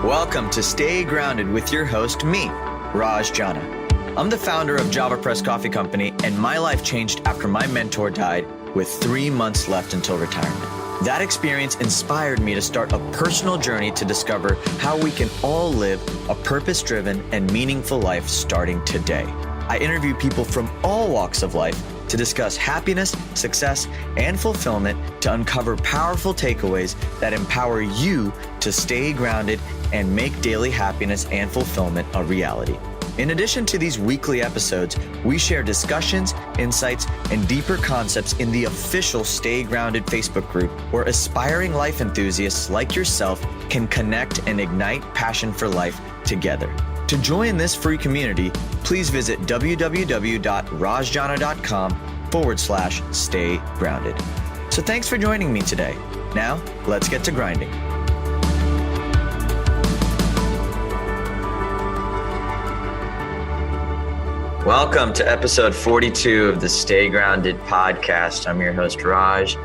Welcome to Stay Grounded with your host, me, Raj Jana. I'm the founder of Java Press Coffee Company, and my life changed after my mentor died with 3 months left until retirement. That experience inspired me to start a personal journey to discover how we can all live a purpose-driven and meaningful life starting today. I interview people from all walks of life to discuss happiness, success, and fulfillment to uncover powerful takeaways that empower you to stay grounded and make daily happiness and fulfillment a reality. In addition to these weekly episodes, we share discussions, insights, and deeper concepts in the official Stay Grounded Facebook group, where aspiring life enthusiasts like yourself can connect and ignite passion for life together. To join this free community, please visit www.rajjana.com/stay grounded. So thanks for joining me today. Now, let's get to grinding. Welcome to episode 42 of the Stay Grounded podcast. I'm your host, Raj,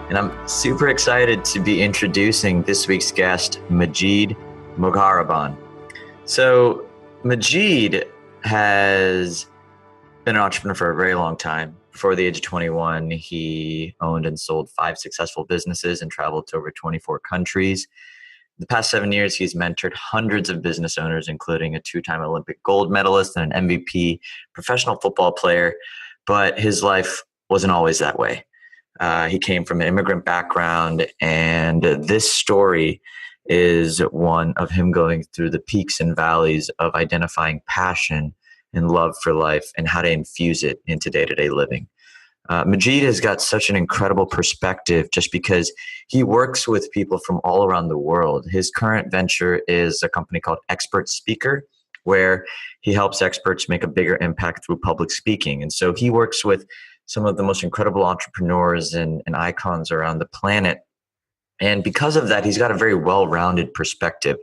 and I'm super excited to be introducing this week's guest, Majeed Mogharreban. So Majeed has been an entrepreneur for a very long time. Before the age of 21, he owned and sold 5 successful businesses and traveled to over 24 countries. The past 7 years, he's mentored hundreds of business owners, including a 2-time Olympic gold medalist and an MVP, professional football player. But his life wasn't always that way. He came from an immigrant background, and this story is one of him going through the peaks and valleys of identifying passion and love for life and how to infuse it into day-to-day living. Majeed has got such an incredible perspective just because he works with people from all around the world. His current venture is a company called Expert Speaker, where he helps experts make a bigger impact through public speaking. And so he works with some of the most incredible entrepreneurs and icons around the planet. And because of that, he's got a very well-rounded perspective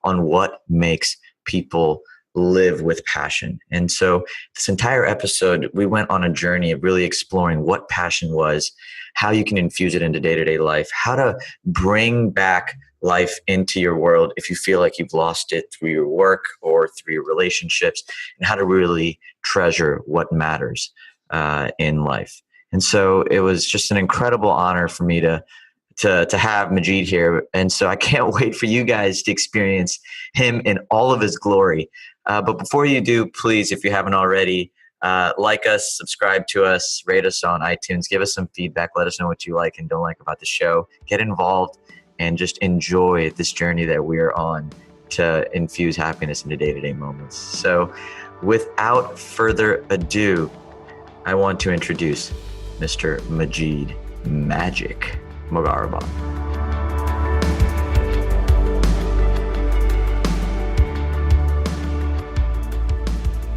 on what makes people live with passion. And so this entire episode, we went on a journey of really exploring what passion was, how you can infuse it into day-to-day life, how to bring back life into your world if you feel like you've lost it through your work or through your relationships, and how to really treasure what matters in life. And so it was just an incredible honor for me to have Majeed here. And so I can't wait for you guys to experience him in all of his glory. But before you do, please, if you haven't already, like us, subscribe to us, rate us on iTunes, give us some feedback, let us know what you like and don't like about the show, get involved, and just enjoy this journey that we are on to infuse happiness into day-to-day moments. So without further ado, I want to introduce Mr. Majeed Magic Mogharreban.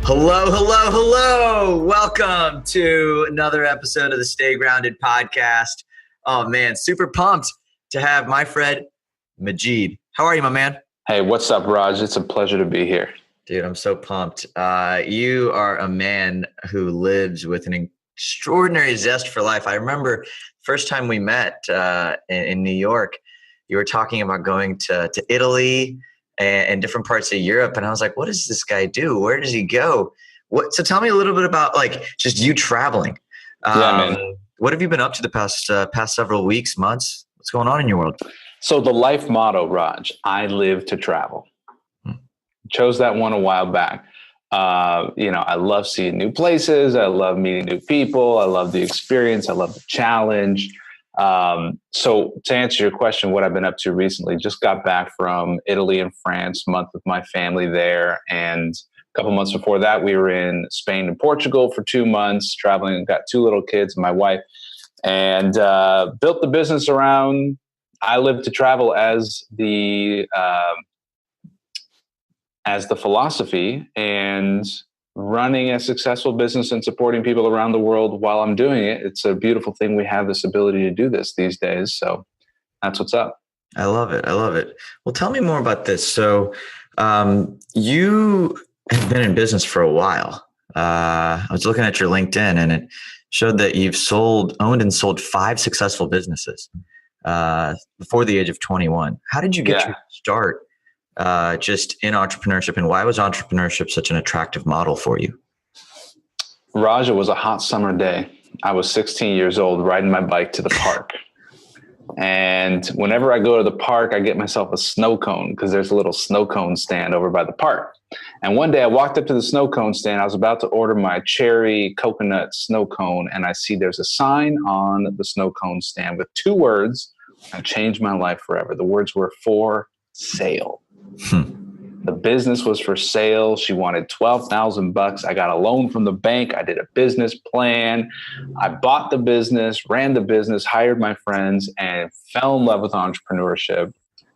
Hello. Welcome to another episode of the Stay Grounded podcast. Oh man, super pumped to have my friend Majeed. How are you, my man? Hey, what's up, Raj? It's a pleasure to be here. Dude, I'm so pumped. You are a man who lives with an extraordinary zest for life. I remember first time we met in New York, you were talking about going to Italy and different parts of Europe. And I was like, what does this guy do? Where does he go? So tell me a little bit about just you traveling. Man. What have you been up to the past several weeks, months? What's going on in your world? So the life motto, Raj, I live to travel. Chose that one a while back. I love seeing new places. I love meeting new people. I love the experience. I love the challenge. So to answer your question, what I've been up to recently, just got back from Italy and France, month with my family there. And a couple months before that, we were in Spain and Portugal for 2 months, traveling, got 2 little kids and my wife, and built the business around I live to travel as the philosophy, and running a successful business and supporting people around the world while I'm doing it. It's a beautiful thing. We have this ability to do this these days. So that's what's up. I love it. Well, tell me more about this. So you have been in business for a while. I was looking at your LinkedIn and it showed that you've owned and sold 5 successful businesses before the age of 21. How did you get your start just in entrepreneurship, and why was entrepreneurship such an attractive model for you? Raj, it was a hot summer day. I was 16 years old riding my bike to the park. And whenever I go to the park, I get myself a snow cone because there's a little snow cone stand over by the park. And one day I walked up to the snow cone stand. I was about to order my cherry coconut snow cone. And I see there's a sign on the snow cone stand with 2 words that changed my life forever. The words were for sale. The business was for sale. She wanted $12,000. I got a loan from the bank. I did a business plan. I bought the business, ran the business, hired my friends, and fell in love with entrepreneurship,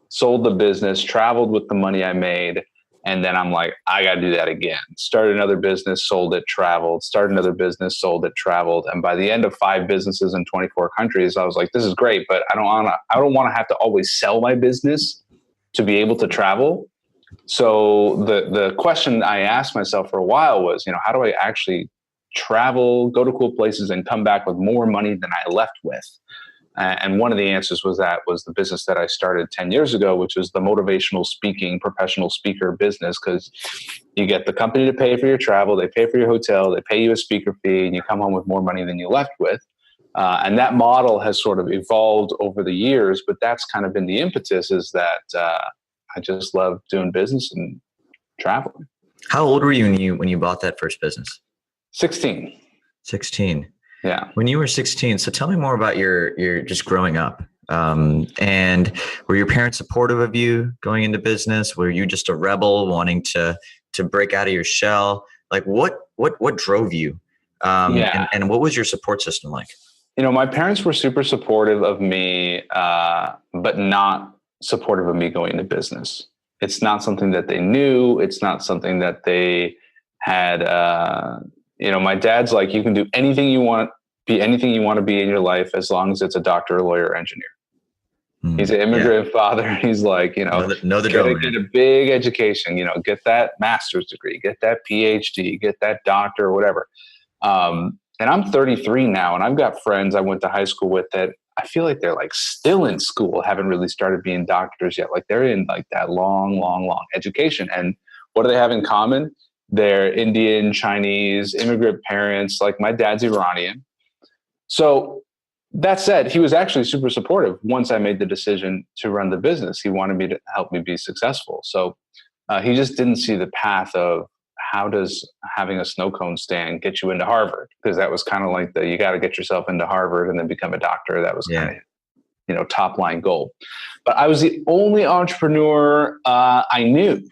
sold the business, traveled with the money I made. And then I'm like, I got to do that again. Started another business, sold it, traveled, started another business, sold it, traveled. And by the end of 5 businesses in 24 countries, I was like, this is great, but I don't want to have to always sell my business to be able to travel. So the question I asked myself for a while was, how do I actually travel, go to cool places, and come back with more money than I left with? And one of the answers was the business that I started 10 years ago, which was the motivational speaking, professional speaker business, because you get the company to pay for your travel, they pay for your hotel, they pay you a speaker fee, and you come home with more money than you left with. And that model has sort of evolved over the years, but that's kind of been the impetus, is that I just love doing business and traveling. How old were you when you bought that first business? 16. 16. Yeah. When you were 16, so tell me more about your just growing up. And were your parents supportive of you going into business? Were you just a rebel wanting to break out of your shell? Like what drove you? And what was your support system like? My parents were super supportive of me, but not supportive of me going into business. It's not something that they knew. It's not something that they had. My dad's like, you can do anything you want, be anything you want to be in your life, as long as it's a doctor, lawyer, or engineer. He's an immigrant father. He's like, get a big education, get that master's degree, get that PhD, get that doctor or whatever. And I'm 33 now, and I've got friends I went to high school with that I feel like they're like still in school, haven't really started being doctors yet. Like they're in like that long education. And what do they have in common? They're Indian, Chinese, immigrant parents. Like my dad's Iranian. So that said, he was actually super supportive once I made the decision to run the business. He wanted me to help me be successful. So he just didn't see the path of how does having a snow cone stand get you into Harvard? Because that was kind of like you got to get yourself into Harvard and then become a doctor. That was kind of, top line goal. But I was the only entrepreneur I knew.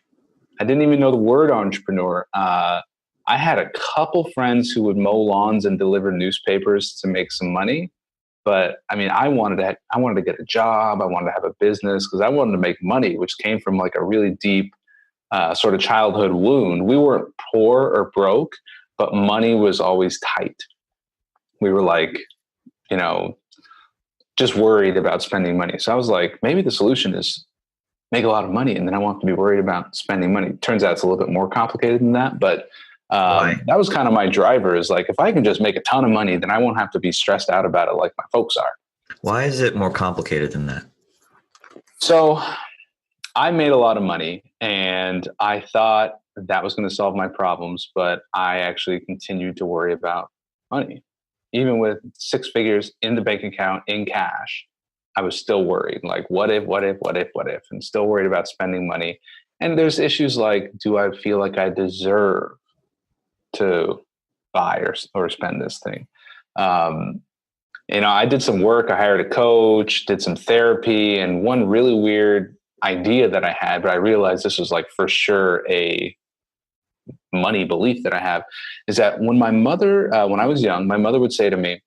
I didn't even know the word entrepreneur. I had a couple friends who would mow lawns and deliver newspapers to make some money. But I mean, I wanted to get a job. I wanted to have a business because I wanted to make money, which came from like a really deep sort of childhood wound. We weren't poor or broke, but money was always tight. We were like, just worried about spending money. So I was like, maybe the solution is make a lot of money, and then I won't have to be worried about spending money. Turns out it's a little bit more complicated than that, but that was kind of my driver, is like, if I can just make a ton of money, then I won't have to be stressed out about it like my folks are. Why is it more complicated than that? So I made a lot of money and I thought that was going to solve my problems, but I actually continued to worry about money. Even with 6 figures in the bank account in cash, I was still worried. Like, what if, and still worried about spending money. And there's issues like, do I feel like I deserve to buy or spend this thing? I did some work. I hired a coach, did some therapy, and one really weird idea that I had, but I realized this was like for sure a money belief that I have, is that when my mother, when I was young, my mother would say to me,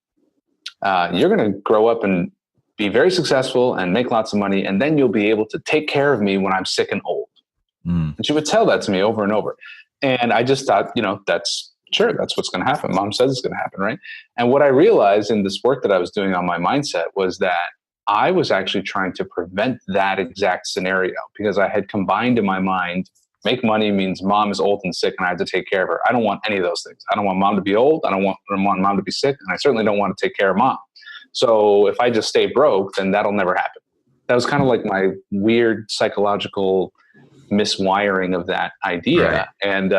you're going to grow up and be very successful and make lots of money, and then you'll be able to take care of me when I'm sick and old. And she would tell that to me over and over. And I just thought, that's what's going to happen. Mom says it's going to happen, right? And what I realized in this work that I was doing on my mindset was that I was actually trying to prevent that exact scenario, because I had combined in my mind, make money means mom is old and sick and I have to take care of her. I don't want any of those things. I don't want mom to be old. I don't want mom to be sick. And I certainly don't want to take care of mom. So if I just stay broke, then that'll never happen. That was kind of like my weird psychological miswiring of that idea. Right. And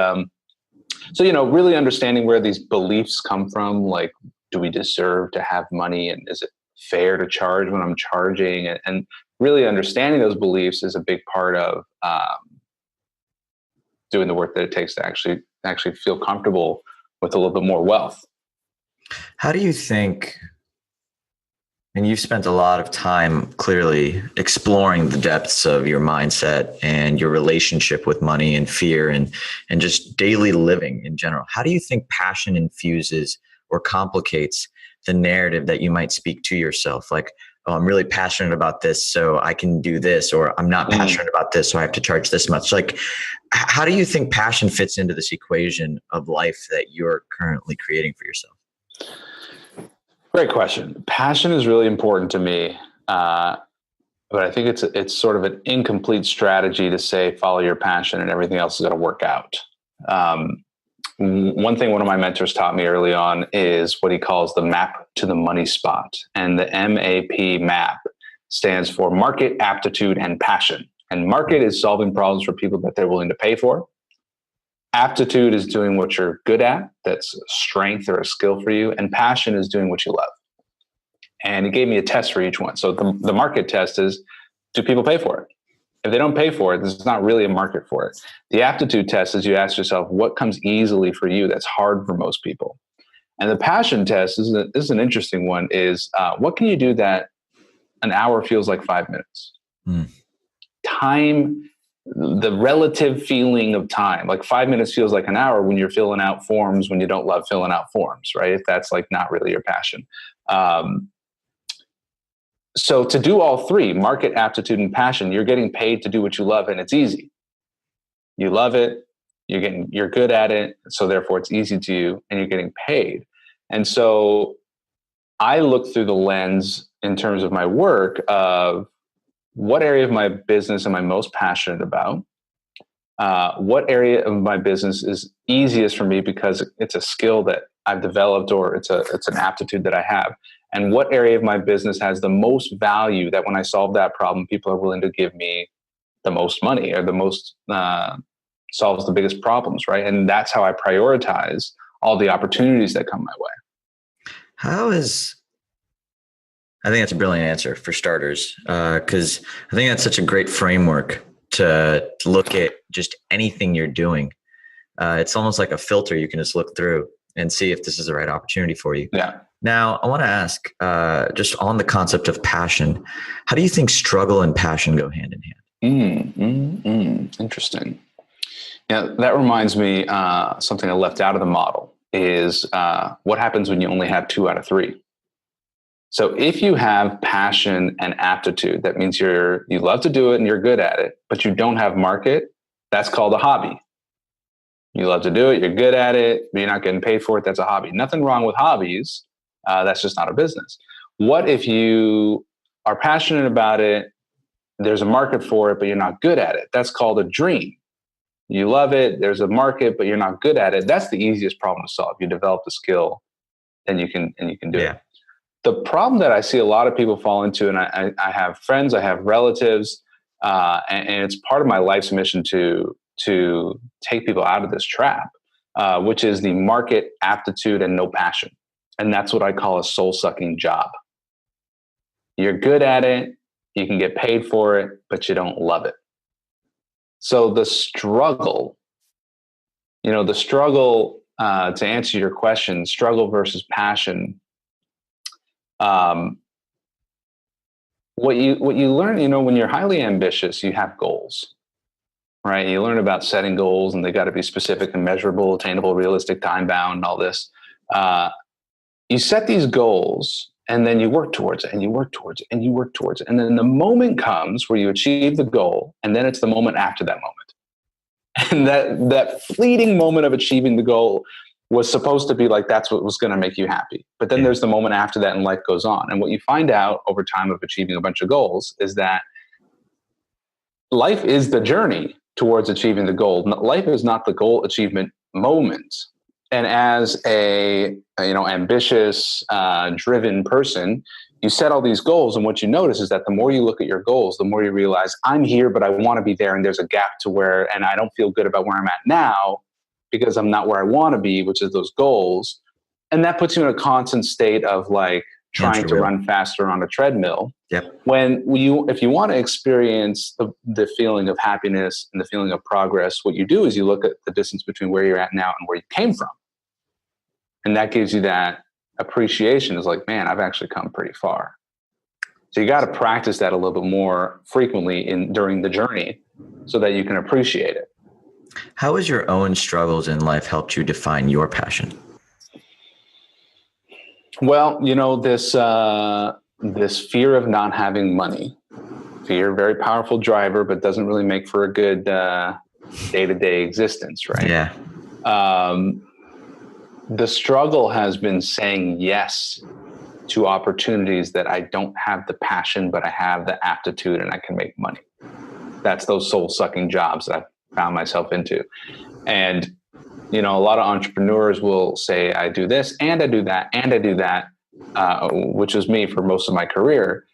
so, really understanding where these beliefs come from, like, do we deserve to have money, and is it fair to charge when I'm charging? And really understanding those beliefs is a big part of doing the work that it takes to actually feel comfortable with a little bit more wealth. How do you think, and you've spent a lot of time clearly exploring the depths of your mindset and your relationship with money and fear and just daily living in general. How do you think passion infuses or complicates the narrative that you might speak to yourself? Like, oh, I'm really passionate about this, so I can do this, or I'm not passionate about this, so I have to charge this much. Like, how do you think passion fits into this equation of life that you're currently creating for yourself? Great question. Passion is really important to me, but I think it's sort of an incomplete strategy to say follow your passion and everything else is going to work out. One thing one of my mentors taught me early on is what he calls the map to the money spot, and the MAP stands for market, aptitude, and passion. And market is solving problems for people that they're willing to pay for. Aptitude is doing what you're good at. That's a strength or a skill for you. And passion is doing what you love. And he gave me a test for each one. So the market test is, do people pay for it? If they don't pay for it, there's not really a market for it. The aptitude test is you ask yourself, what comes easily for you that's hard for most people? And the passion test is an interesting one, is what can you do that an hour feels like 5 minutes? Time, the relative feeling of time, like 5 minutes feels like an hour when you're filling out forms, when you don't love filling out forms, right? If that's like not really your passion. So to do all three, market, aptitude, and passion, you're getting paid to do what you love, and it's easy. You love it, you're good at it, so therefore it's easy to you, and you're getting paid. And so I look through the lens in terms of my work of what area of my business am I most passionate about? What area of my business is easiest for me because it's a skill that I've developed, or it's an aptitude that I have? And what area of my business has the most value that when I solve that problem, people are willing to give me the most money, or the most solves the biggest problems, right? And that's how I prioritize all the opportunities that come my way. I think that's a brilliant answer for starters, because I think that's such a great framework to look at just anything you're doing. It's almost like a filter you can just look through and see if this is the right opportunity for you. Yeah. Now, I want to ask, just on the concept of passion, how do you think struggle and passion go hand in hand? Interesting. Yeah, that reminds me, something I left out of the model is what happens when you only have 2 out of 3. So if you have passion and aptitude, that means you love to do it and you're good at it, but you don't have market. That's called a hobby. You love to do it, you're good at it, but you're not getting paid for it. That's a hobby. Nothing wrong with hobbies. That's just not a business. What if you are passionate about it, there's a market for it, but you're not good at it? That's called a dream. You love it, there's a market, but you're not good at it. That's the easiest problem to solve. You develop the skill, and you can do it. The problem that I see a lot of people fall into, and I have friends, I have relatives, and it's part of my life's mission to take people out of this trap, which is the market, aptitude, and no passion. And that's what I call a soul-sucking job. You're good at it, you can get paid for it, but you don't love it. So the struggle, to answer your question, struggle versus passion. What you learn, when you're highly ambitious, you have goals, right? You learn about setting goals, and they got to be specific and measurable, attainable, realistic, time bound, and all this. You set these goals, and then you work towards it, and you work towards it, and you work towards it. And then the moment comes where you achieve the goal, and then it's the moment after that moment. And that fleeting moment of achieving the goal was supposed to be like, that's what was going to make you happy. But then there's the moment after that, and life goes on. And what you find out over time of achieving a bunch of goals is that life is the journey towards achieving the goal. Life is not the goal achievement moment. And as a ambitious, driven person, you set all these goals, and what you notice is that the more you look at your goals, the more you realize I'm here, but I want to be there. And there's a gap to where, and I don't feel good about where I'm at now because I'm not where I want to be, which is those goals. And that puts you in a constant state of like trying to run faster on a treadmill. Yep. If you want to experience the feeling of happiness and the feeling of progress, what you do is you look at the distance between where you're at now and where you came from. And that gives you that appreciation. Is like, man, I've actually come pretty far. So you got to practice that a little bit more frequently during the journey so that you can appreciate it. How has your own struggles in life helped you define your passion? Well, this fear of not having money, very powerful driver, but doesn't really make for a good day-to-day existence, right? Yeah. The struggle has been saying yes to opportunities that I don't have the passion, but I have the aptitude and I can make money. That's those soul-sucking jobs that I found myself into. And, a lot of entrepreneurs will say, I do this and I do that and I do that, which was me for most of my career,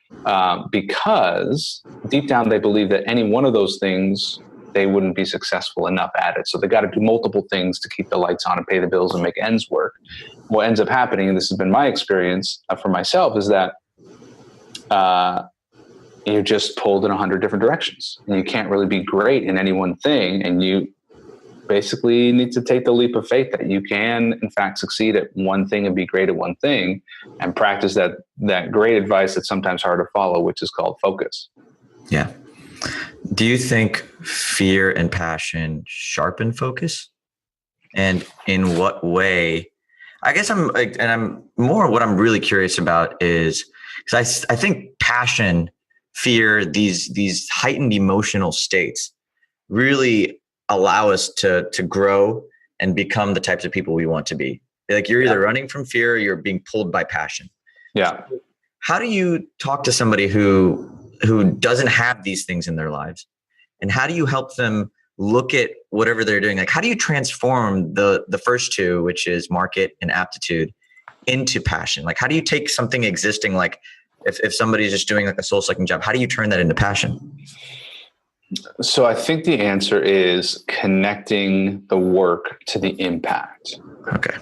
because deep down they believe that any one of those things, they wouldn't be successful enough at it. So they got to do multiple things to keep the lights on and pay the bills and make ends work. What ends up happening, and this has been my experience for myself, is that you're just pulled in 100 different directions and you can't really be great in any one thing. And you basically need to take the leap of faith that you can, in fact, succeed at one thing and be great at one thing, and practice that great advice that's sometimes hard to follow, which is called focus. Yeah. Do you think fear and passion sharpen focus? And in what way? I guess what I'm really curious about is, because I think passion, fear, these heightened emotional states really allow us to grow and become the types of people we want to be. Like, you're either running from fear or you're being pulled by passion. Yeah. How do you talk to somebody who doesn't have these things in their lives? And how do you help them look at whatever they're doing? Like, how do you transform the first two, which is market and aptitude, into passion? Like, how do you take something existing, like if somebody's just doing like a soul-sucking job, how do you turn that into passion? So I think the answer is connecting the work to the impact. Okay.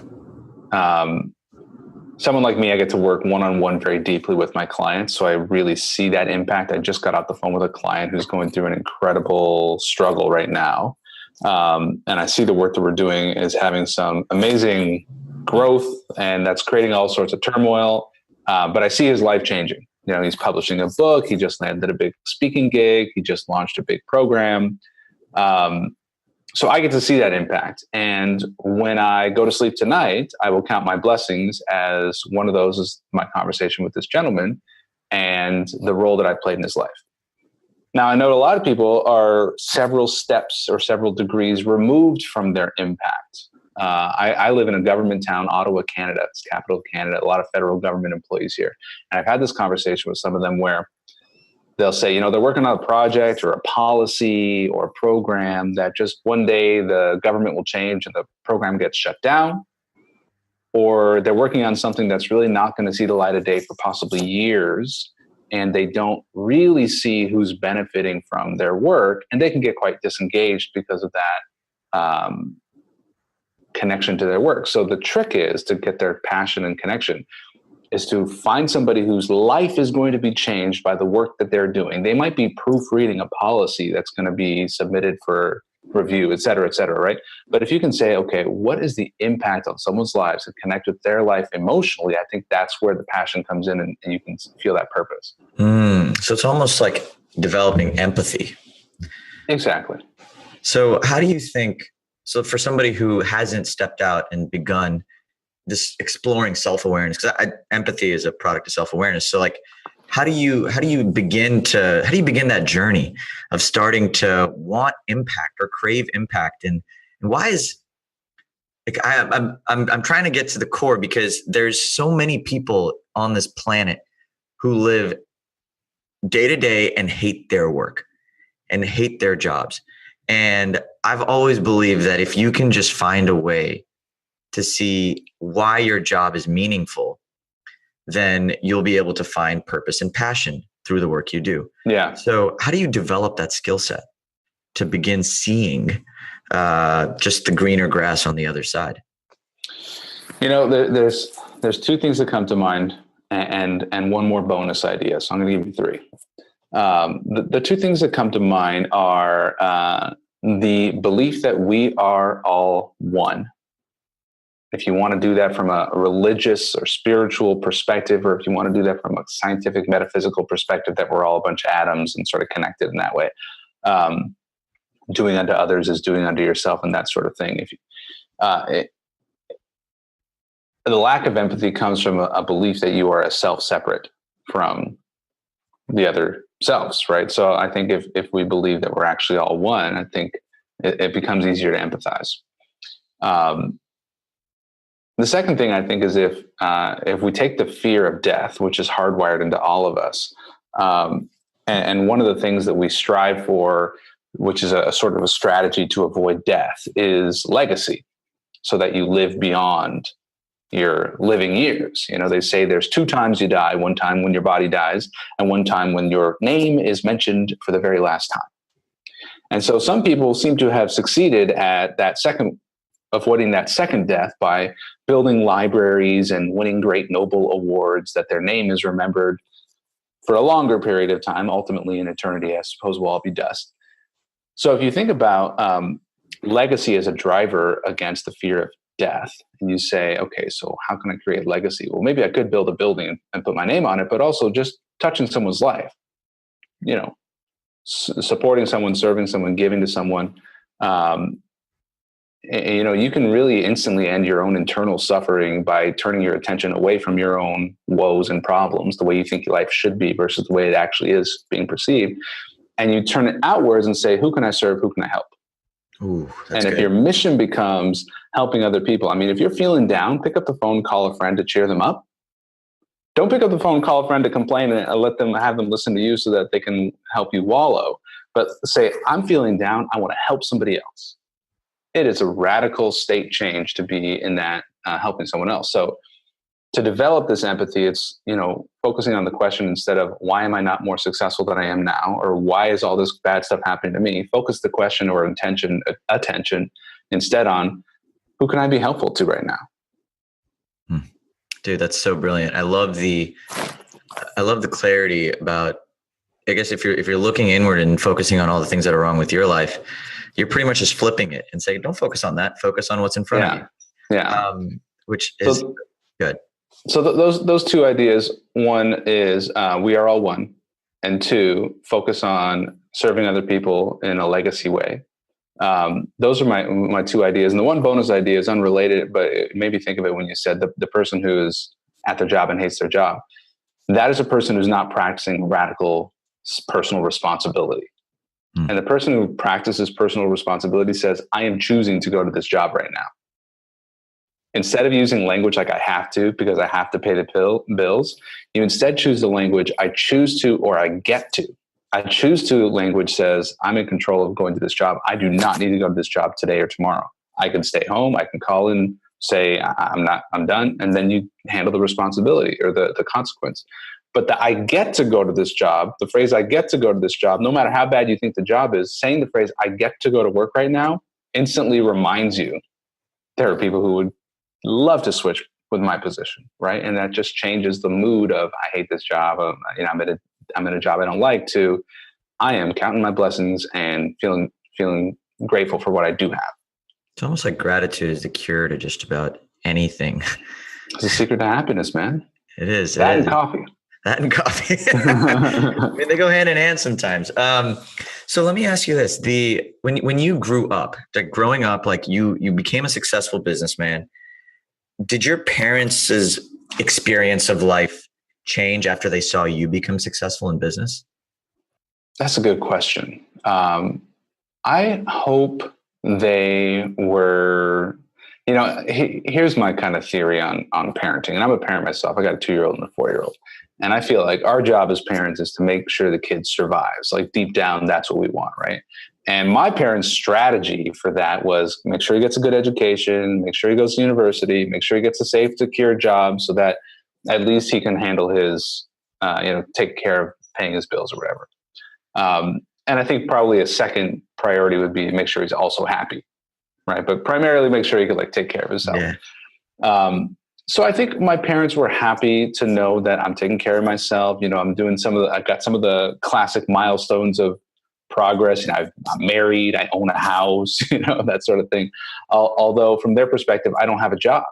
Someone like me, I get to work one-on-one very deeply with my clients. So I really see that impact. I just got off the phone with a client who's going through an incredible struggle right now. And I see the work that we're doing is having some amazing growth, and that's creating all sorts of turmoil. But I see his life changing. He's publishing a book. He just landed a big speaking gig. He just launched a big program. So I get to see that impact. And when I go to sleep tonight, I will count my blessings as one of those is my conversation with this gentleman and the role that I played in his life. Now, I know a lot of people are several steps or several degrees removed from their impact. I live in a government town, Ottawa, Canada. It's the capital of Canada. A lot of federal government employees here. And I've had this conversation with some of them where they'll say, they're working on a project or a policy or a program that just one day the government will change and the program gets shut down. Or they're working on something that's really not going to see the light of day for possibly years, and they don't really see who's benefiting from their work, and they can get quite disengaged because of that connection to their work. So the trick is to get their passion and connection is to find somebody whose life is going to be changed by the work that they're doing. They might be proofreading a policy that's going to be submitted for review, et cetera, right? But if you can say, okay, what is the impact on someone's lives and connect with their life emotionally, I think that's where the passion comes in, and you can feel that purpose. So it's almost like developing empathy. Exactly. So how do you think, so for somebody who hasn't stepped out and begun this exploring self-awareness, because empathy is a product of self-awareness. So like, how do you begin that journey of starting to want impact or crave impact? And why is, like, I'm trying to get to the core, because there's so many people on this planet who live day to day and hate their work and hate their jobs. And I've always believed that if you can just find a way to see why your job is meaningful, then you'll be able to find purpose and passion through the work you do. Yeah. So how do you develop that skill set to begin seeing just the greener grass on the other side? There's two things that come to mind, and one more bonus idea. So I'm going to give you three. The two things that come to mind are the belief that we are all one. If you want to do that from a religious or spiritual perspective, or if you want to do that from a scientific, metaphysical perspective, that we're all a bunch of atoms and sort of connected in that way. Doing unto others is doing unto yourself, and that sort of thing. The lack of empathy comes from a belief that you are a self separate from the other selves, right? So I think if we believe that we're actually all one, I think it becomes easier to empathize. The second thing I think is if we take the fear of death, which is hardwired into all of us, and one of the things that we strive for, which is a sort of a strategy to avoid death, is legacy, so that you live beyond your living years. They say there's 2 times you die: one time when your body dies, and one time when your name is mentioned for the very last time. And so some people seem to have succeeded at avoiding that second death by building libraries and winning great Nobel awards, that their name is remembered for a longer period of time. Ultimately, in eternity, I suppose we'll all be dust. So if you think about legacy as a driver against the fear of death, and you say, okay, so how can I create legacy? Well, maybe I could build a building and put my name on it, but also just touching someone's life, supporting someone, serving someone, giving to someone. You can really instantly end your own internal suffering by turning your attention away from your own woes and problems, the way you think your life should be versus the way it actually is being perceived. And you turn it outwards and say, who can I serve? Who can I help? Ooh, and if your mission becomes helping other people, if you're feeling down, pick up the phone, call a friend to cheer them up. Don't pick up the phone, call a friend to complain, and have them listen to you so that they can help you wallow. But say, I'm feeling down, I want to help somebody else. It is a radical state change to be in that helping someone else. So to develop this empathy, it's, focusing on the question instead of why am I not more successful than I am now, or why is all this bad stuff happening to me? Focus the question or attention instead on who can I be helpful to right now? Dude, that's so brilliant. I love the clarity about, I guess if you're looking inward and focusing on all the things that are wrong with your life, you're pretty much just flipping it and saying, don't focus on that. Focus on what's in front of you. Yeah. Which is good. So those two ideas, one is we are all one, and two, focus on serving other people in a legacy way. Those are my two ideas. And the one bonus idea is unrelated, but it made me think of it when you said the person who is at their job and hates their job. That is a person who's not practicing radical personal responsibility. And the person who practices personal responsibility says, I am choosing to go to this job right now. Instead of using language like I have to, because I have to pay the bills, you instead choose the language I choose to, or I get to. I choose to language says, I'm in control of going to this job. I do not need to go to this job today or tomorrow. I can stay home. I can call in, say, I'm done. And then you handle the responsibility or the consequence. But I get to go to this job, the phrase I get to go to this job, no matter how bad you think the job is, saying the phrase I get to go to work right now instantly reminds you there are people who would love to switch with my position, right? And that just changes the mood of I hate this job, I'm in a job I don't like, to I am counting my blessings and feeling grateful for what I do have. It's almost like gratitude is the cure to just about anything. It's the secret to happiness, man. It is. That and coffee. That and coffee. I mean, they go hand in hand sometimes. So let me ask you this: when you grew up, like growing up, like you became a successful businessman, did your parents' experience of life change after they saw you become successful in business? That's a good question. I hope they were. Here's my kind of theory on parenting, and I'm a parent myself. I got a 2-year-old and a 4-year-old. And I feel like our job as parents is to make sure the kid survives. Like deep down, that's what we want, right? And my parents' strategy for that was make sure he gets a good education, make sure he goes to university, make sure he gets a safe, secure job so that at least he can handle his, take care of paying his bills or whatever. And I think probably a second priority would be make sure he's also happy, right? But primarily make sure he could like take care of himself. Yeah. So I think my parents were happy to know that I'm taking care of myself. I'm doing I've got some of the classic milestones of progress. I'm married, I own a house, that sort of thing. Although from their perspective, I don't have a job.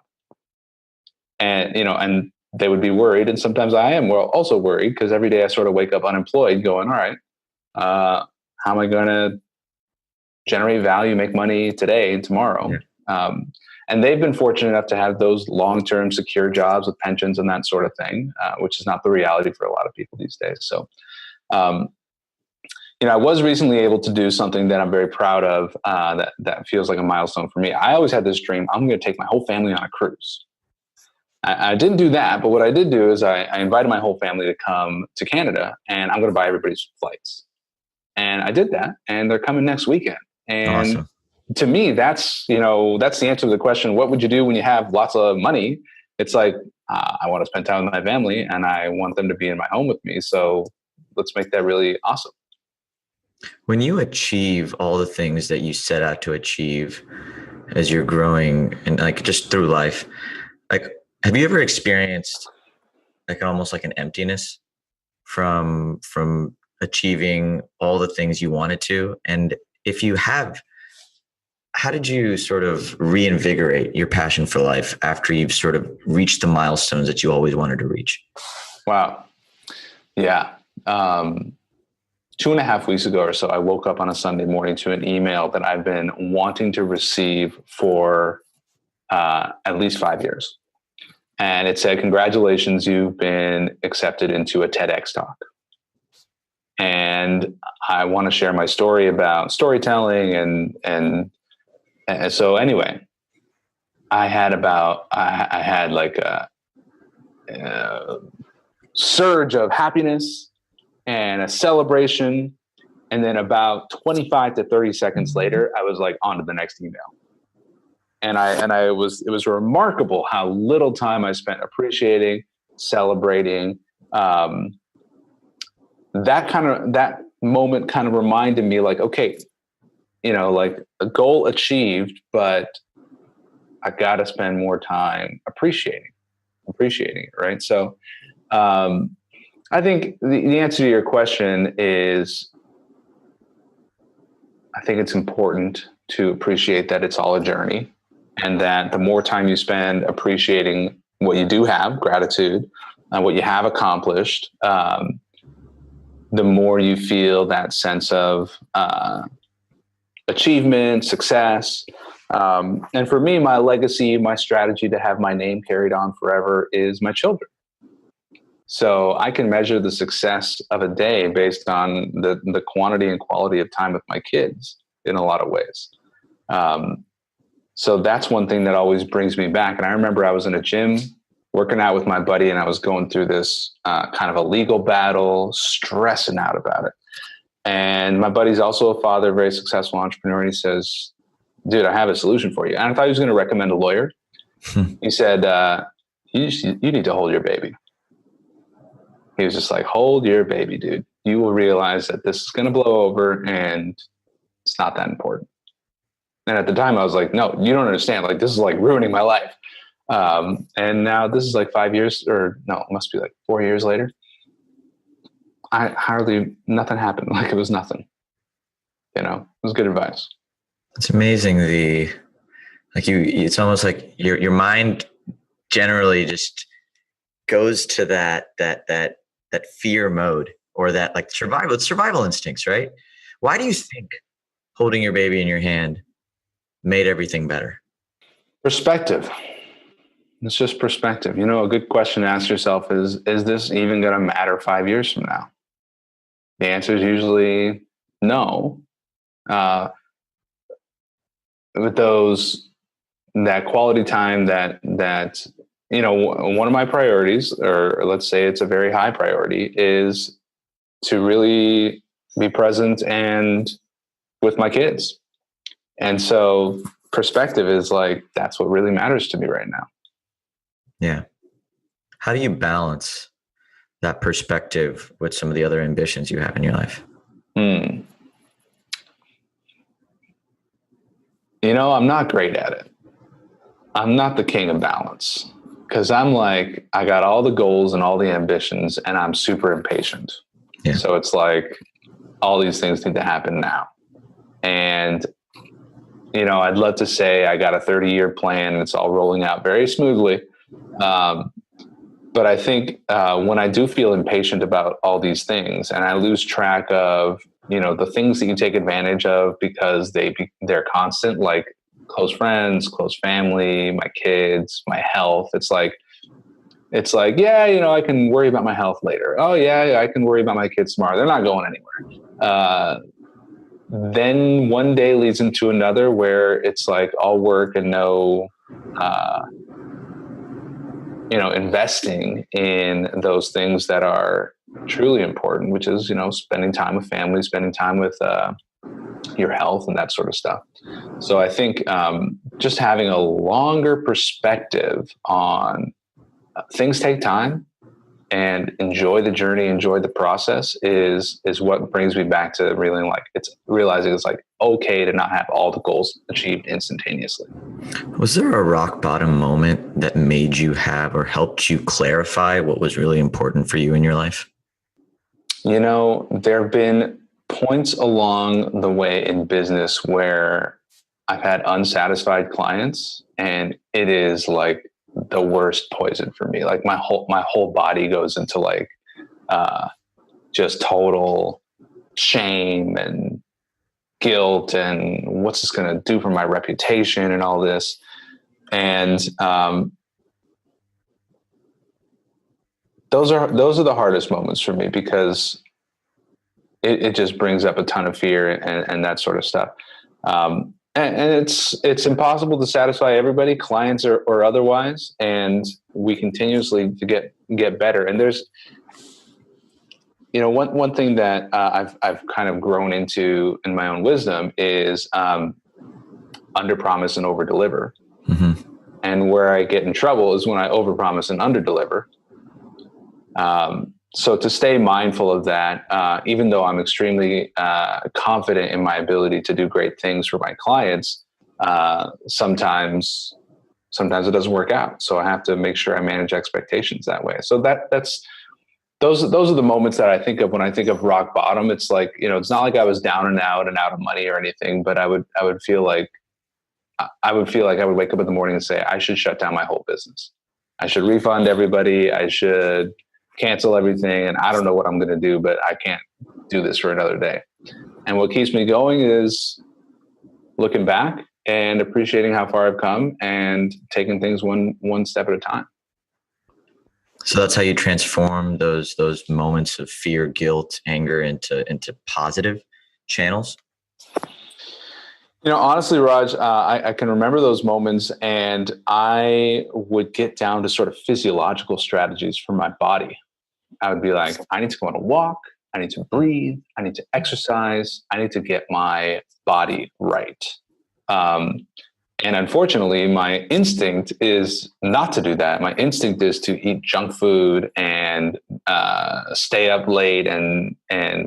And, and they would be worried. And sometimes I am also worried because every day I sort of wake up unemployed going, all right, how am I going to generate value, make money today and tomorrow? Yeah. And they've been fortunate enough to have those long-term secure jobs with pensions and that sort of thing, which is not the reality for a lot of people these days. So, I was recently able to do something that I'm very proud of, that feels like a milestone for me. I always had this dream, I'm going to take my whole family on a cruise. I didn't do that, but what I did do is I invited my whole family to come to Canada, and I'm going to buy everybody's flights. And I did that, and they're coming next weekend. And awesome. To me, that's the answer to the question, what would you do when you have lots of money? It's like, I want to spend time with my family, and I want them to be in my home with me. So let's make that really awesome. When you achieve all the things that you set out to achieve as you're growing and like just through life, like, have you ever experienced like almost like an emptiness from achieving all the things you wanted to? And if you have, how did you sort of reinvigorate your passion for life after you've sort of reached the milestones that you always wanted to reach? Wow. Yeah. 2.5 weeks ago or so, I woke up on a Sunday morning to an email that I've been wanting to receive for at least 5 years. And it said, congratulations, you've been accepted into a TEDx talk. And I want to share my story about storytelling. And so anyway, I had like a surge of happiness and a celebration. And then about 25 to 30 seconds later, I was like on to the next email. And it was remarkable how little time I spent appreciating, celebrating. That moment kind of reminded me like, okay, like a goal achieved, but I got to spend more time appreciating it. Right. So, I think the answer to your question is, I think it's important to appreciate that it's all a journey, and that the more time you spend appreciating what you do have, gratitude, what you have accomplished, the more you feel that sense of achievement, success. And for me, my legacy, my strategy to have my name carried on forever is my children. So I can measure the success of a day based on the quantity and quality of time with my kids in a lot of ways. So that's one thing that always brings me back. And I remember I was in a gym working out with my buddy, and I was going through this kind of a legal battle, stressing out about it. And my buddy's also a father, very successful entrepreneur. And he says, dude, I have a solution for you. And I thought he was going to recommend a lawyer. He said, you need to hold your baby. He was just like, hold your baby, dude. You will realize that this is going to blow over and it's not that important. And at the time I was like, no, you don't understand. Like, this is like ruining my life. And now this is like 5 years, or no, it must be like 4 years later. Nothing happened. Like, it was nothing, it was good advice. It's amazing. It's almost like your mind generally just goes to that fear mode, or that like survival instincts, right? Why do you think holding your baby in your hand made everything better? Perspective. It's just perspective. A good question to ask yourself is this even going to matter 5 years from now? The answer is usually no. With that quality time that one of my priorities, or let's say it's a very high priority, is to really be present and with my kids. And so perspective is like, that's what really matters to me right now. Yeah. How do you balance that perspective with some of the other ambitions you have in your life? I'm not great at it. I'm not the king of balance because I'm like, I got all the goals and all the ambitions and I'm super impatient. Yeah. So it's like all these things need to happen now. And, I'd love to say I got a 30-year plan and it's all rolling out very smoothly. But I think when I do feel impatient about all these things and I lose track of, the things that you take advantage of because they're constant, like close friends, close family, my kids, my health. It's like, yeah, I can worry about my health later. Oh yeah, I can worry about my kids tomorrow. They're not going anywhere. Then one day leads into another where it's like all work and no, investing in those things that are truly important, which is, spending time with family, spending time with your health and that sort of stuff. So I think just having a longer perspective on things take time and enjoy the journey, enjoy the process is what brings me back to realizing it's like okay to not have all the goals achieved instantaneously. Was there a rock bottom moment that made you have or helped you clarify what was really important for you in your life? There have been points along the way in business where I've had unsatisfied clients and it is like the worst poison for me. Like my whole body goes into like just total shame and guilt and what's this going to do for my reputation and all this. And those are the hardest moments for me because it just brings up a ton of fear and that sort of stuff. And it's impossible to satisfy everybody, clients or otherwise. And we continuously to get better. And there's, one thing that I've kind of grown into in my own wisdom is under promise and over deliver. Mm-hmm. And where I get in trouble is when I over promise and under deliver. So to stay mindful of that, even though I'm extremely confident in my ability to do great things for my clients, sometimes it doesn't work out. So I have to make sure I manage expectations that way. So those are the moments that I think of when I think of rock bottom. It's like, it's not like I was down and out of money or anything, but I would feel like I would wake up in the morning and say, I should shut down my whole business. I should refund everybody. I should cancel everything. And I don't know what I'm going to do, but I can't do this for another day. And what keeps me going is looking back and appreciating how far I've come and taking things one step at a time. So that's how you transform those moments of fear, guilt, anger into positive channels? Honestly, Raj, I can remember those moments and I would get down to sort of physiological strategies for my body. I would be like, I need to go on a walk. I need to breathe. I need to exercise. I need to get my body right. And unfortunately, my instinct is not to do that. My instinct is to eat junk food and stay up late and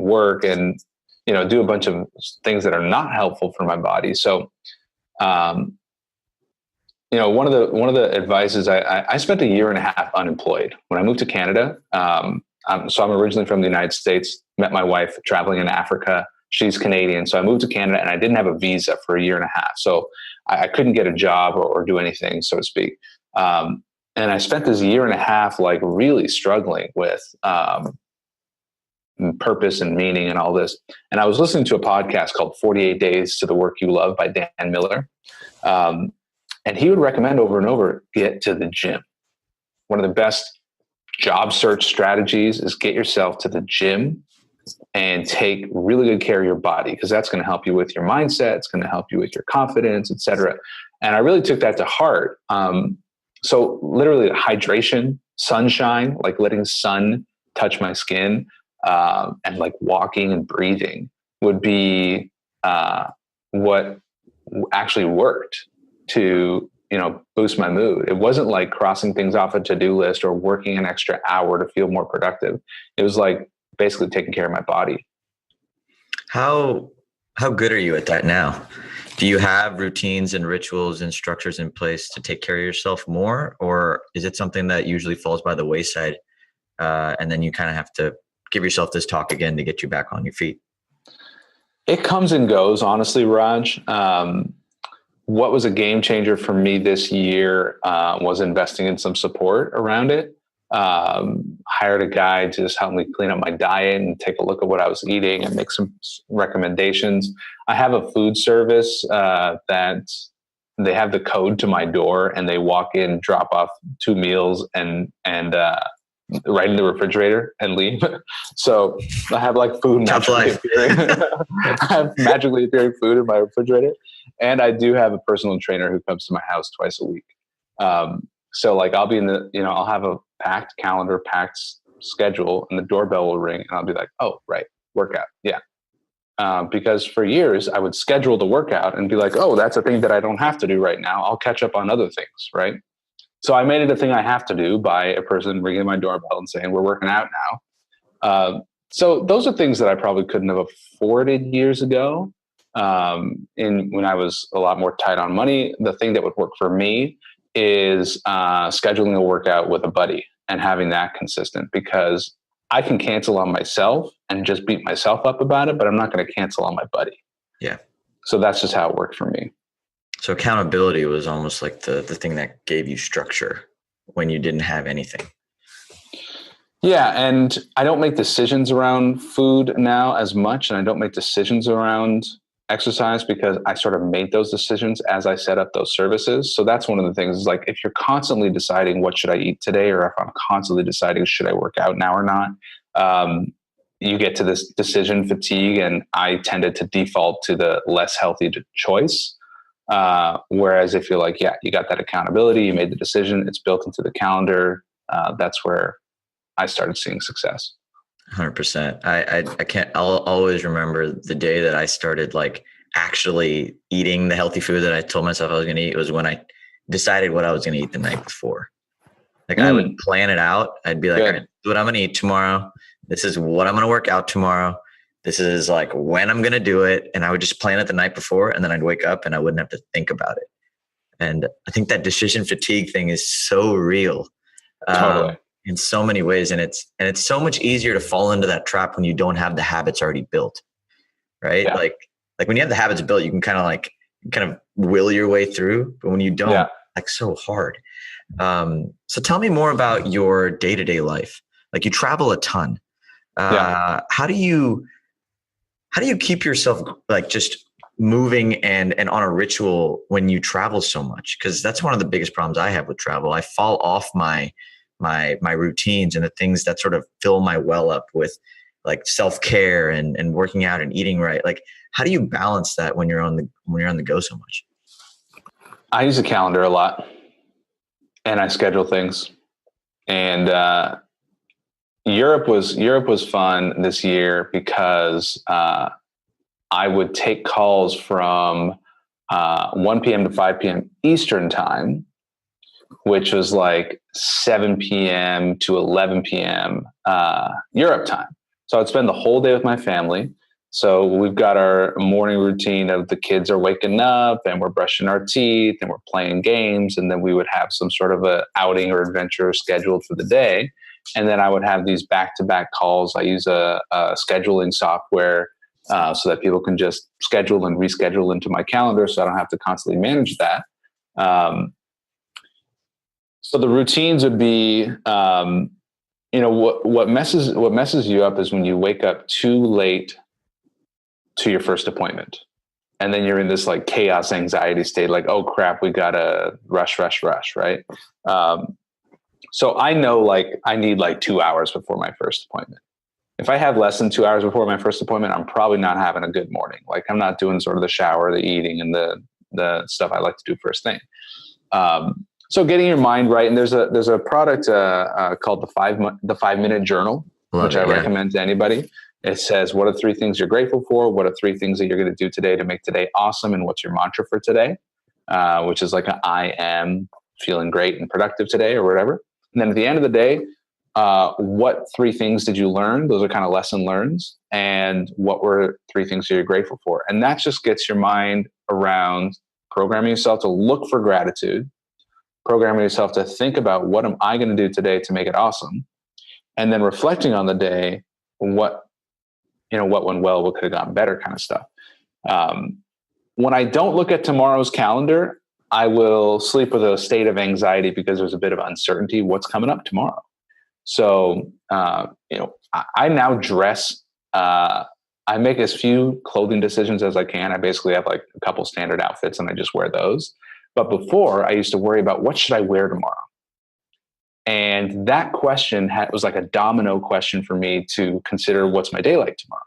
work and do a bunch of things that are not helpful for my body. So, one of the advices I spent 1.5 years unemployed when I moved to Canada. So I'm originally from the United States, met my wife traveling in Africa. She's Canadian. So I moved to Canada and I didn't have a visa for 1.5 years. So I couldn't get a job or do anything, so to speak. And I spent this 1.5 years like really struggling with purpose and meaning and all this. And I was listening to a podcast called 48 Days to the Work You Love by Dan Miller. And he would recommend over and over, get to the gym. One of the best job search strategies is get yourself to the gym and take really good care of your body, because that's going to help you with your mindset. It's going to help you with your confidence, etc. And I really took that to heart. So literally hydration, sunshine, like letting sun touch my skin, and like walking and breathing would be what actually worked to boost my mood. It wasn't like crossing things off a to-do list or working an extra hour to feel more productive. It was like basically taking care of my body. How good are you at that now? Do you have routines and rituals and structures in place to take care of yourself more, or is it something that usually falls by the wayside, and then you kind of have to give yourself this talk again to get you back on your feet? It comes and goes, honestly, Raj. What was a game changer for me this year was investing in some support around it. Hired a guy to just help me clean up my diet and take a look at what I was eating and make some recommendations. I have a food service that they have the code to my door, and they walk in, drop off 2 meals and right in the refrigerator and leave. So I have like food magically appearing. I have magically appearing food in my refrigerator. And I do have a personal trainer who comes to my house twice a week. So like I'll be I'll have a packed calendar, packed schedule, and the doorbell will ring and I'll be like, oh, right, workout. Yeah. Because for years I would schedule the workout and be like, oh, that's a thing that I don't have to do right now. I'll catch up on other things. Right. So I made it a thing I have to do by a person ringing my doorbell and saying, we're working out now. So those are things that I probably couldn't have afforded years ago. When I was a lot more tight on money. The thing that would work for me is scheduling a workout with a buddy and having that consistent, because I can cancel on myself and just beat myself up about it, but I'm not going to cancel on my buddy. Yeah. So that's just how it worked for me. So accountability was almost like the thing that gave you structure when you didn't have anything. Yeah. And I don't make decisions around food now as much. And I don't make decisions around exercise because I sort of made those decisions as I set up those services. So that's one of the things is like, if you're constantly deciding what should I eat today, or if I'm constantly deciding should I work out now or not, you get to this decision fatigue. And I tended to default to the less healthy choice. Whereas if you're like, yeah, you got that accountability, you made the decision, it's built into the calendar. That's where I started seeing success. 100%. I'll always remember the day that I started like actually eating the healthy food that I told myself I was going to eat. It was when I decided what I was going to eat the night before. Like I would plan it out. I'd be like, all right, this is what I'm going to eat tomorrow. This is what I'm going to work out tomorrow. This is like when I'm going to do it. And I would just plan it the night before, and then I'd wake up and I wouldn't have to think about it. And I think that decision fatigue thing is so real. Totally. In so many ways. And it's so much easier to fall into that trap when you don't have the habits already built. Right. Yeah. Like when you have the habits built, you can kind of will your way through, but when you don't, like so hard. So tell me more about your day-to-day life. Like you travel a ton. How do you keep yourself like just moving and on a ritual when you travel so much? Because that's one of the biggest problems I have with travel. I fall off my routines and the things that sort of fill my well up with like self-care and working out and eating right. Like, how do you balance that when you're on the go so much? I use a calendar a lot and I schedule things. And Europe was fun this year because I would take calls from 1 p.m. to 5 p.m. Eastern time, which was like 7 p.m. to 11 p.m. Europe time. So I'd spend the whole day with my family. So we've got our morning routine of the kids are waking up and we're brushing our teeth and we're playing games. And then we would have some sort of a outing or adventure scheduled for the day. And then I would have these back-to-back calls. I use a scheduling software so that people can just schedule and reschedule into my calendar so I don't have to constantly manage that. So the routines would be, what messes you up is when you wake up too late to your first appointment. And then you're in this like chaos anxiety state, like, oh crap, we gotta rush, right? So I know like I need like 2 hours before my first appointment. If I have less than 2 hours before my first appointment, I'm probably not having a good morning. Like I'm not doing sort of the shower, the eating, and the stuff I like to do first thing. So getting your mind right, and there's a product called the 5-Minute Journal, which I recommend to anybody. It says, what are 3 things you're grateful for? What are 3 things that you're going to do today to make today awesome? And what's your mantra for today? which is like I am feeling great and productive today or whatever. And then at the end of the day, what 3 things did you learn? Those are kind of lesson learns. And what were 3 things that you're grateful for? And that just gets your mind around programming yourself to look for gratitude, programming yourself to think about what am I going to do today to make it awesome, and then reflecting on the day, what went well, what could have gotten better, kind of stuff. When I don't look at tomorrow's calendar, I will sleep with a state of anxiety because there's a bit of uncertainty what's coming up tomorrow. So, I now dress. I make as few clothing decisions as I can. I basically have like a couple standard outfits and I just wear those. But before, I used to worry about what should I wear tomorrow? And that question was like a domino question for me to consider what's my day like tomorrow.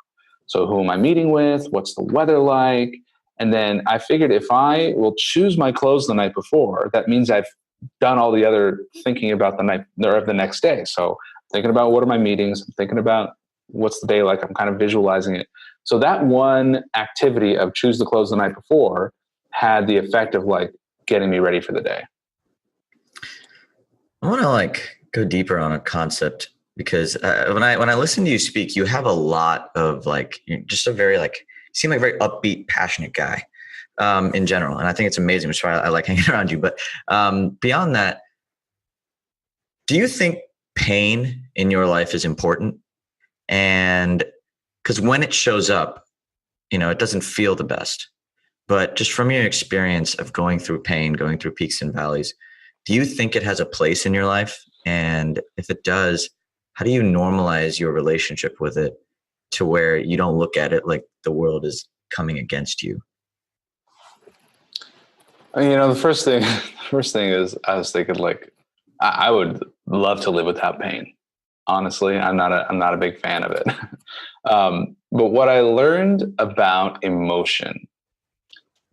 So who am I meeting with? What's the weather like? And then I figured if I will choose my clothes the night before, that means I've done all the other thinking about the night or of the next day. So thinking about what are my meetings, I'm thinking about what's the day like, I'm kind of visualizing it. So that one activity of choose the clothes the night before had the effect of like getting me ready for the day. I want to go deeper on a concept because when I listen to you speak, you have a lot of just a very you seem like a very upbeat, passionate guy in general. And I think it's amazing, which is why I like hanging around you. But beyond that, do you think pain in your life is important? And because when it shows up, it doesn't feel the best. But just from your experience of going through pain, going through peaks and valleys, do you think it has a place in your life? And if it does, how do you normalize your relationship with it to where you don't look at it like the world is coming against you? The first thing is I was thinking I would love to live without pain. Honestly, I'm not a big fan of it. But what I learned about emotion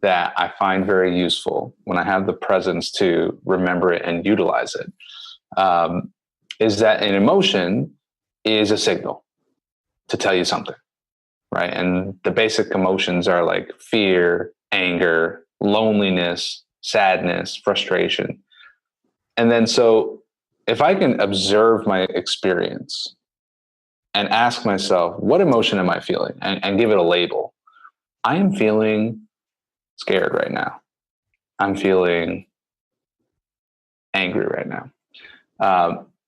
that I find very useful when I have the presence to remember it and utilize it, is that an emotion is a signal to tell you something, right? And the basic emotions are like fear, anger, loneliness, sadness, frustration. And then so if I can observe my experience and ask myself, what emotion am I feeling? And give it a label. I am feeling scared right now. I'm feeling angry right now.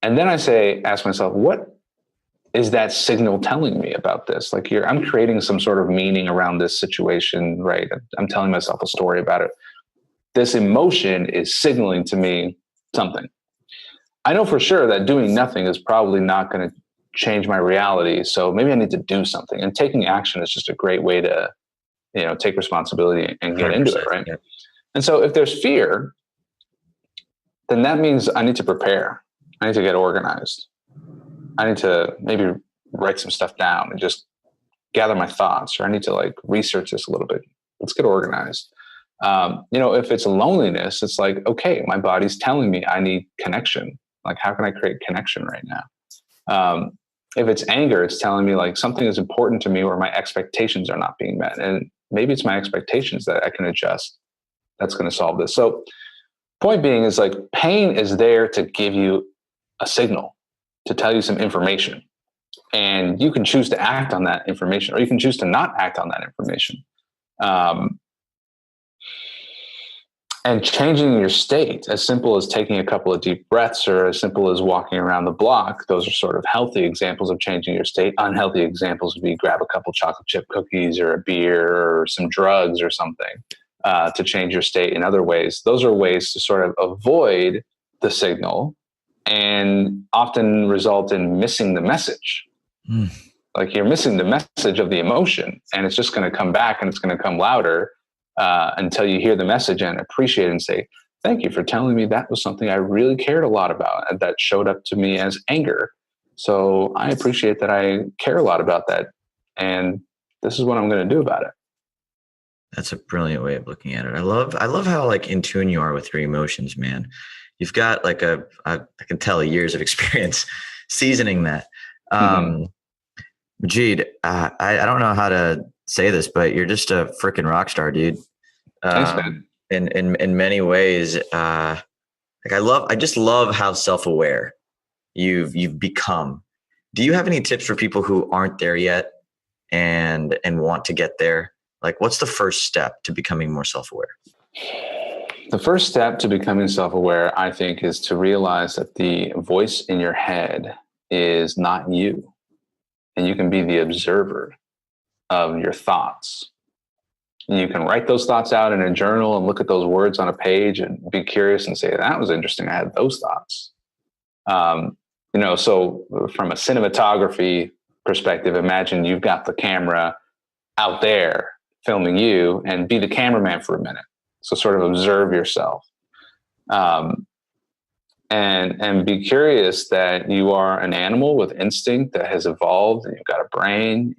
And then ask myself, what is that signal telling me about this? I'm creating some sort of meaning around this situation, right? I'm telling myself a story about it. This emotion is signaling to me something. I know for sure that doing nothing is probably not going to change my reality. So maybe I need to do something. And taking action is just a great way to, take responsibility and get into it, right? Yeah. And so if there's fear, then that means I need to prepare. I need to get organized. I need to maybe write some stuff down and just gather my thoughts, or I need to research this a little bit. Let's get organized. If it's loneliness, it's okay, my body's telling me I need connection. How can I create connection right now? If it's anger, it's telling me something is important to me or my expectations are not being met. And maybe it's my expectations that I can adjust. That's going to solve this. So point being is pain is there to give you a signal, to tell you some information. And you can choose to act on that information, or you can choose to not act on that information. And changing your state, as simple as taking a couple of deep breaths or as simple as walking around the block, those are sort of healthy examples of changing your state. Unhealthy examples would be grab a couple chocolate chip cookies or a beer or some drugs or something to change your state in other ways. Those are ways to sort of avoid the signal and often result in missing the message. You're missing the message of the emotion, and it's just going to come back and it's going to come louder. Until you hear the message and appreciate it and say, thank you for telling me that was something I really cared a lot about and that showed up to me as anger. So I appreciate that I care a lot about that. And this is what I'm going to do about it. That's a brilliant way of looking at it. I love how in tune you are with your emotions, man. You've got I can tell years of experience seasoning that. Majeed, I don't know how to say this, but you're just a freaking rock star, dude. Thanks, man. in many ways. I just love how self-aware you've become. Do you have any tips for people who aren't there yet and want to get there? Like, what's the first step to becoming more self-aware? The first step to becoming self-aware, I think, is to realize that the voice in your head is not you, and you can be the observer of your thoughts. You can write those thoughts out in a journal and look at those words on a page and be curious and say, that was interesting. I had those thoughts. So from a cinematography perspective, imagine you've got the camera out there filming you, and be the cameraman for a minute. So sort of observe yourself, and be curious that you are an animal with instinct that has evolved, and you've got a brain,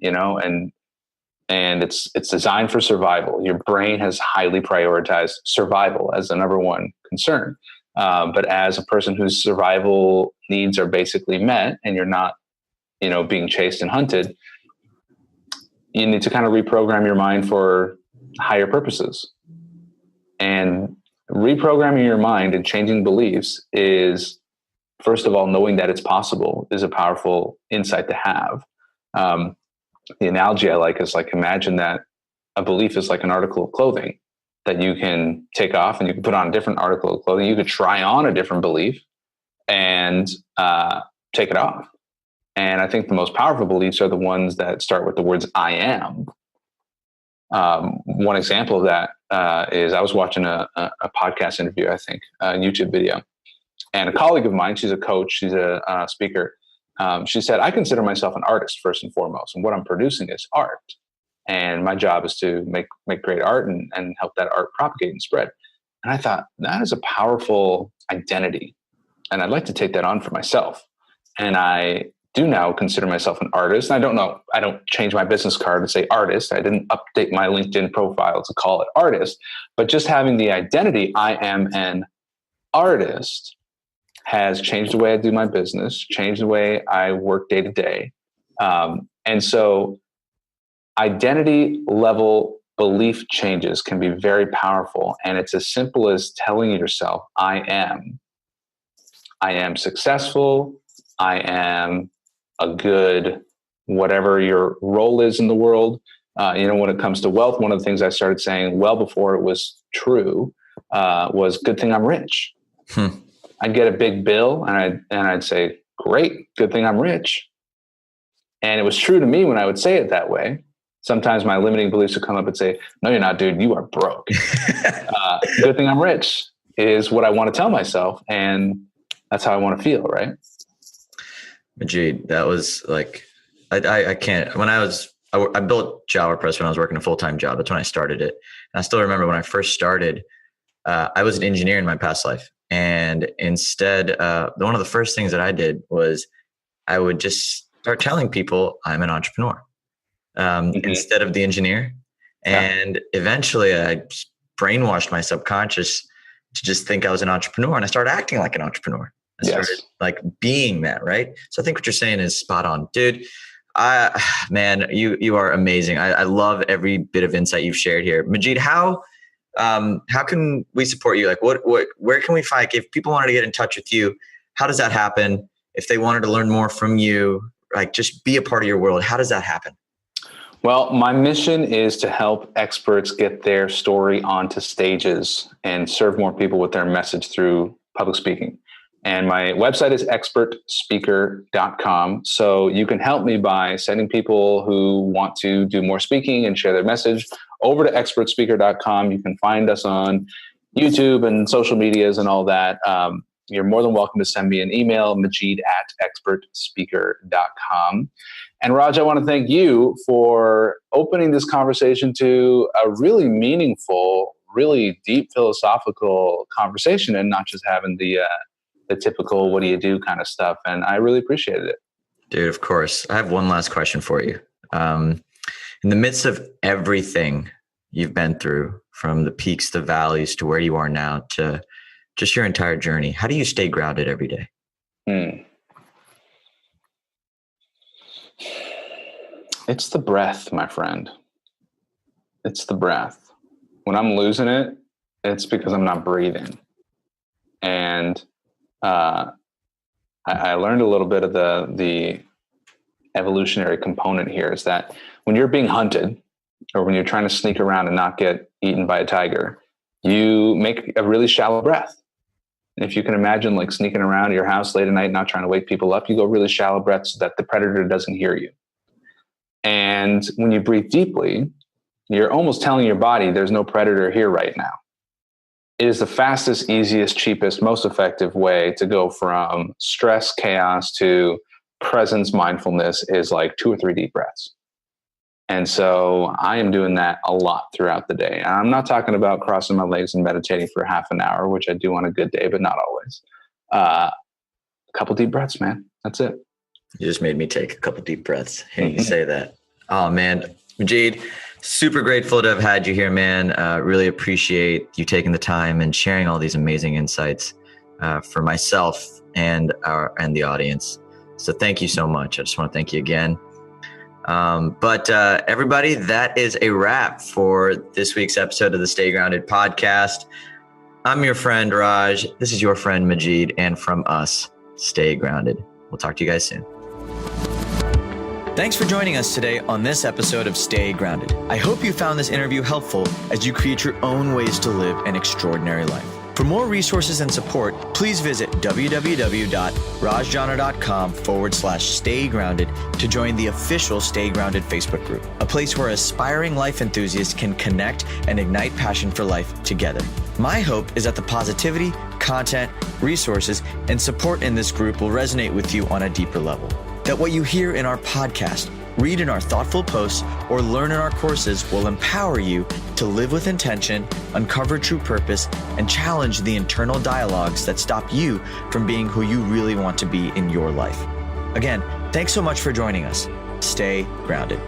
and it's designed for survival. Your brain has highly prioritized survival as the number one concern. But as a person whose survival needs are basically met, and you're not, being chased and hunted, you need to kind of reprogram your mind for higher purposes. And reprogramming your mind and changing beliefs is, first of all, knowing that it's possible is a powerful insight to have. The analogy I like is imagine that a belief is like an article of clothing that you can take off and you can put on a different article of clothing. You could try on a different belief and take it off. And I think the most powerful beliefs are the ones that start with the words I am. One example of that is I was watching a podcast interview, I think, a YouTube video. And a colleague of mine, she's a coach, she's a speaker. She said, I consider myself an artist first and foremost. And what I'm producing is art. And my job is to make great art and help that art propagate and spread. And I thought, that is a powerful identity. And I'd like to take that on for myself. And I do now consider myself an artist. And I don't change my business card to say artist. I didn't update my LinkedIn profile to call it artist. But just having the identity, I am an artist, has changed the way I do my business, changed the way I work day to day. And so identity level belief changes can be very powerful. And it's as simple as telling yourself, I am successful. I am a good, whatever your role is in the world. When it comes to wealth, one of the things I started saying well before it was true was, good thing I'm rich. I'd get a big bill and I'd say, great, good thing I'm rich. And it was true to me when I would say it that way. Sometimes my limiting beliefs would come up and say, no, you're not, dude, you are broke. Good thing I'm rich is what I want to tell myself. And that's how I want to feel, right? Majeed, that was I can't, I built JavaPress when I was working a full-time job. That's when I started it. And I still remember when I first started, I was an engineer in my past life. And instead, one of the first things that I did was I would just start telling people I'm an entrepreneur instead of the engineer. And eventually I brainwashed my subconscious to just think I was an entrepreneur, and I started acting like an entrepreneur. I started being that, right? So I think what you're saying is spot on, dude. Man, you are amazing. I love every bit of insight you've shared here. Majeed, how can we support you? Where can we find, if people wanted to get in touch with you, how does that happen? If they wanted to learn more from you, just be a part of your world, how does that happen? Well, my mission is to help experts get their story onto stages and serve more people with their message through public speaking. And my website is expertspeaker.com. So you can help me by sending people who want to do more speaking and share their message over to expertspeaker.com. You can find us on YouTube and social medias and all that. You're more than welcome to send me an email, Majeed@expertspeaker.com. And Raj, I want to thank you for opening this conversation to a really meaningful, really deep philosophical conversation, and not just having the typical what do you do kind of stuff. And I really appreciated it. Dude, of course. I have one last question for you. In the midst of everything you've been through, from the peaks, the valleys, to where you are now, to just your entire journey, how do you stay grounded every day? It's the breath, my friend. It's the breath. When I'm losing it, It's because I'm not breathing. And I learned a little bit of the evolutionary component here is that when you're being hunted or when you're trying to sneak around and not get eaten by a tiger, you make a really shallow breath. If you can imagine like sneaking around your house late at night, not trying to wake people up, you go really shallow breath so that the predator doesn't hear you. And when you breathe deeply, you're almost telling your body there's no predator here right now. It is the fastest, easiest, cheapest, most effective way to go from stress, chaos to presence, mindfulness is like 2 or 3 deep breaths. And so I am doing that a lot throughout the day. And I'm not talking about crossing my legs and meditating for half an hour, which I do on a good day, but not always. A couple deep breaths, man. That's it. You just made me take a couple deep breaths hearing you say that. Oh, man. Majeed, super grateful to have had you here, man. Really appreciate you taking the time and sharing all these amazing insights for myself and the audience. So thank you so much. I just want to thank you again. But everybody, that is a wrap for this week's episode of the Stay Grounded podcast. I'm your friend, Raj. This is your friend, Majeed. And from us, stay grounded. We'll talk to you guys soon. Thanks for joining us today on this episode of Stay Grounded. I hope you found this interview helpful as you create your own ways to live an extraordinary life. For more resources and support, please visit www.rajjana.com/stay grounded to join the official Stay Grounded Facebook group, a place where aspiring life enthusiasts can connect and ignite passion for life together. My hope is that the positivity, content, resources, and support in this group will resonate with you on a deeper level. That what you hear in our podcast, read in our thoughtful posts, or learn in our courses will empower you to live with intention, uncover true purpose, and challenge the internal dialogues that stop you from being who you really want to be in your life. Again, thanks so much for joining us. Stay grounded.